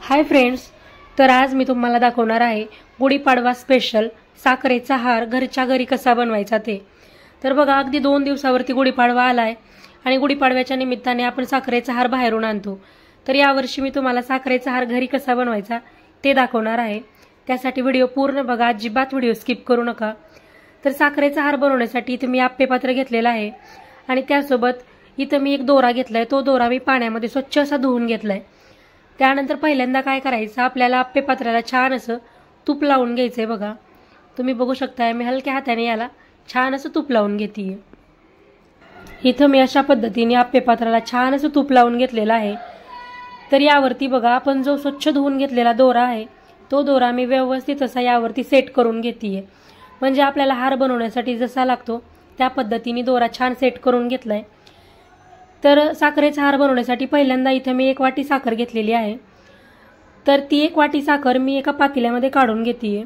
Hi friends, तर आज मी तुम्हाला दाखवणार आहे गुढीपाडवा स्पेशल साखरेचा हार घरच्या घरी कसा बनवायचा ते। तर बघा, अगदी 2 दिवसावरती गुढीपाडवा आलाय आणि गुढीपाडव्याच्या निमित्ताने आपण साखरेचा हार बाहेरून आणतो। तर यावर्षी मी तुम्हाला साखरेचा हार घरी कसा बनवायचा ते दाखवणार आहे। त्यासाठी व्हिडिओ पूर्ण बघा, अजिबात व्हिडिओ स्किप करू नका। तर साखरेचा हार बनवण्यासाठी इथे मी आप्पे पात्र घेतलेला आहे आणि त्यासोबत इथे मी एक दोरा घेतलाय। तो दोरा मी पाण्यामध्ये स्वच्छ असा धुवून घेतलाय। त्यानंतर पहिल्यांदा काय करायचं, आपल्याला आप्पे पात्राला छान असं तूप लावून घ्यायचंय। बघा, तुम्ही बघू शकताय मी हलक्या हाताने याला छान असं तूप लावून घेतेय। इथं मी अशा पद्धतीने आप्पे पात्राला छान असं तूप लावून घेतलेला आहे। तर यावरती बघा, आपण जो स्वच्छ धुवून घेतलेला दोरा आहे तो दोरा मी व्यवस्थित असा यावरती सेट करून घेतेय। म्हणजे आपल्याला हार बनवण्यासाठी जसा लागतो त्या पद्धतीने दोरा छान सेट करून घेतलाय। तर साखरेचा हार बनवण्यासाठी पहिल्यांदा इथे मी 1 वाटी साखर घेतलेली आहे। तर ती 1 वाटी साखर मी एका पातेल्यामध्ये काढून घेतेय।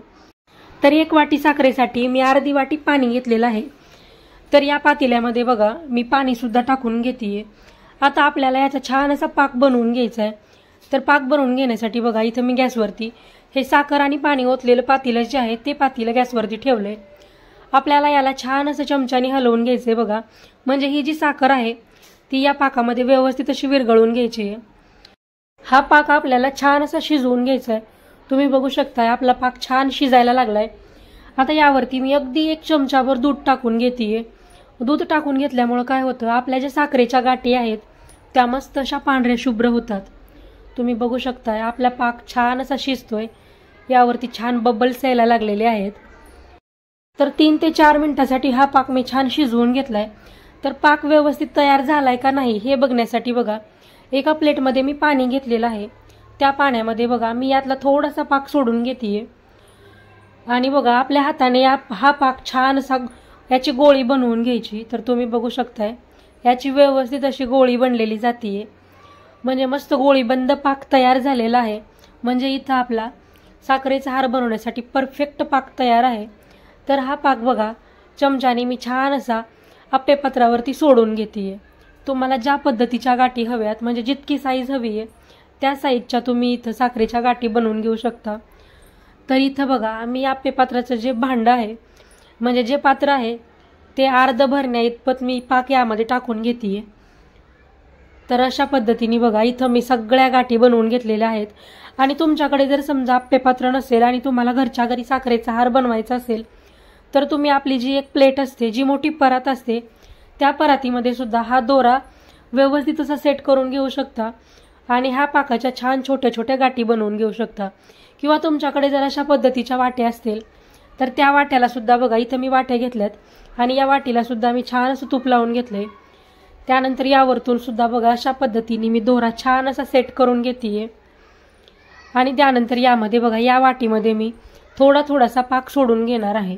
तर 1 वाटी साखरेसाठी मी अर्धी वाटी पाणी घेतलेलं आहे। तर या पातेल्यामध्ये बघा मी पाणी सुद्धा टाकून घेतेय। आता आपल्याला याचा छान असा पाक बनवून घ्यायचा आहे। तर पाक बनवून घेण्यासाठी बघा, इथे मी गॅसवरती हे साखर आणि पाणी ओतलेलं पातेलं जे आहे ते पातेलं गॅसवरती ठेवलंय। आपल्याला याला छान असं चमच्याने हलवून घ्यायचंय बघा, म्हणजे ही जी साखर आहे ती या पाकामध्ये व्यवस्थित अशी विरघळून घ्यायची आहे। हा पाक आपल्याला छान असा शिजवून घ्यायचा आहे। तुम्ही बघू शकताय आपला पाक छान शिजायला लागलाय। आता यावरती मी अगदी 1 चमचाभर दूध टाकून घेतेय। दूध टाकून घेतल्यामुळे काय होतं, आपल्या ज्या साखरेच्या गाठी आहेत त्या मस्त अशा पांढऱ्या शुभ्र होतात। तुम्ही बघू शकताय आपला पाक छान असा शिजतोय। यावरती छान बबल्स यायला लागलेले आहेत। तर 3 ते 4 मिनिटांसाठी हा पाक मी छान शिजवून घेतलाय। तर पाक व्यवस्थित तयार झालाय का नाही हे बघण्यासाठी बघा, एका प्लेटमध्ये मी पाणी घेतलेलं आहे। त्या पाण्यामध्ये बघा मी यातला थोडासा पाक सोडून घेतेय आणि बघा आपल्या हाताने हा पाक छान असा याची गोळी बनवून घ्यायची। तर तुम्ही बघू शकताय याची व्यवस्थित अशी गोळी बनलेली जातीये, म्हणजे मस्त गोळीबंद पाक तयार झालेला आहे। म्हणजे इथं आपला साखरेचा हार बनवण्यासाठी परफेक्ट पाक तयार आहे। तर हा पाक बघा चमच्याने मी छान असा आप्पे पत्रावरती सोडून घेतेय। तुम्हाला ज्या पद्धतीच्या गाठी हव्यात, म्हणजे जितकी साईज हवी आहे त्या साईजच्या तुम्ही इथं साखरेच्या गाठी बनवून घेऊ शकता। तर इथं बघा मी आप्पे पात्राचं जे भांडं आहे, म्हणजे जे पात्र आहे ते अर्ध भरण्या इतपत मी पाक यामध्ये टाकून घेतेय। तर अशा पद्धतीने बघा इथं मी सगळ्या गाठी बनवून घेतलेल्या आहेत। आणि तुमच्याकडे जर समजा आप्पे पात्र नसेल आणि तुम्हाला घरच्या घरी साखरेचा हार बनवायचा असेल तर तुम्ही आपली जी एक प्लेट असते, जी मोठी परात असते, त्या परातीमध्ये सुद्धा हा दोरा व्यवस्थित असा सेट करून घेऊ शकता आणि ह्या पाकाच्या छान छोट्या छोट्या गाठी बनवून घेऊ शकता। किंवा तुमच्याकडे जर अशा पद्धतीच्या वाट्या असतील तर त्या वाट्याला सुद्धा बघा, इथं मी वाट्या घेतल्यात आणि या वाटीला सुद्धा मी छान असं तूप लावून घेतलंय। त्यानंतर यावरतून सुद्धा बघा अशा पद्धतीने मी दोरा छान असा सेट करून घेतेय आणि त्यानंतर यामध्ये बघा या वाटीमध्ये मी थोडासा पाक सोडून घेणार आहे।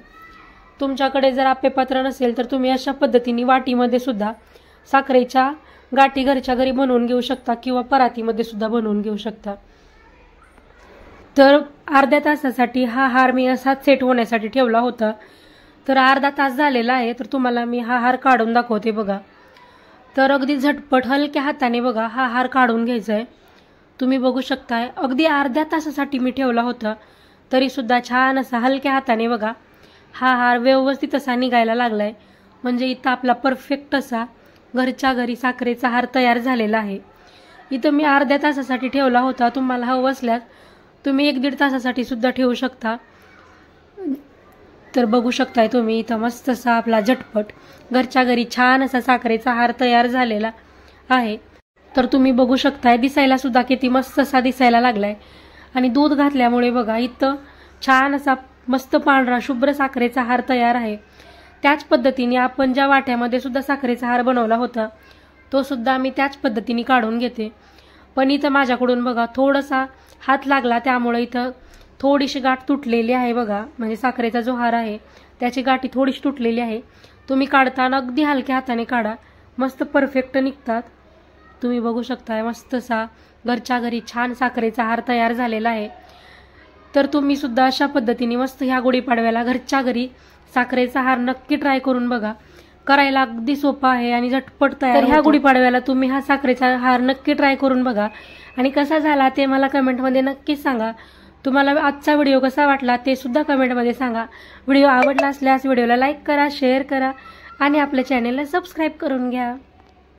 तुमच्याकडे जर आप्पे पात्र नसेल तर तुम्ही अशा पद्धतीने वाटीमध्ये सुद्धा साखरेच्या गाठी घरच्या घरी बनवून घेऊ शकता किंवा परातीमध्ये सुद्धा बनवून घेऊ शकता। तर अर्ध्या तासासाठी हा हार मी असाच सेट होण्यासाठी ठेवला होता। तर अर्धा तास झालेला आहे। तर तुम्हाला मी हा हार काढून दाखवते बघा। तर अगदी झटपट हलक्या हाताने बघा हा हार काढून घ्यायचा आहे। तुम्ही बघू शकताय अगदी अर्ध्या तासासाठी मी ठेवला होता, तरी सुद्धा छान असा हलक्या हाताने बघा हा हार व्यवस्थित असा निघायला लागलाय। म्हणजे इथं आपला परफेक्ट असा घरच्या घरी साखरेचा हार तयार झालेला आहे। इथं मी अर्ध्या तासासाठी ठेवला होता, तुम्हाला हवं असल्यास तुम्ही 1-1.5 तासासाठी सुद्धा ठेवू शकता। तर बघू शकताय तुम्ही इथं मस्त असा आपला झटपट घरच्या घरी छान असा साखरेचा हार तयार झालेला आहे। तर तुम्ही बघू शकताय दिसायला सुद्धा किती मस्त असा दिसायला लागलाय आणि दूध घातल्यामुळे बघा इथं छान असा मस्त पांढरा शुभ्र साखरेचा हार तयार आहे। त्याच पद्धतीने आपण ज्या वाट्यामध्ये सुद्धा साखरेचा हार बनवला होता तो सुद्धा मी त्याच पद्धतीने काढून घेते। पण इथं माझ्याकडून बघा थोडासा हात लागला, त्यामुळे इथं थोडीशी गाठ तुटलेली आहे बघा, म्हणजे साखरेचा जो हार आहे त्याची गाठी थोडीशी तुटलेली आहे। तुम्ही काढताना अगदी हलक्या हाताने काढा, मस्त परफेक्ट निघतात। तुम्ही बघू शकताय मस्त असा घरच्या घरी छान साखरेचा हार तयार झालेला आहे। तर तुम्ही सुद्धा अशा पद्धतीने मस्त ह्या गुढीपाडव्याला घरच्या घरी साखरेचा हार नक्की ट्राय करून बघा। करायला अगदी सोपा आहे आणि झटपट तयार. तर ह्या गुढीपाडव्याला तुम्ही हा साखरेचा हार नक्की ट्राय करून बघा आणि कसा झाला ते मला कमेंटमध्ये नक्कीच सांगा. तुम्हाला आजचा व्हिडिओ कसा वाटला ते सुद्धा कमेंटमध्ये सांगा. व्हिडिओ आवडला असल्यास व्हिडिओला लाईक करा, शेअर करा आणि आपल्या चॅनेलला सबस्क्राईब करून घ्या.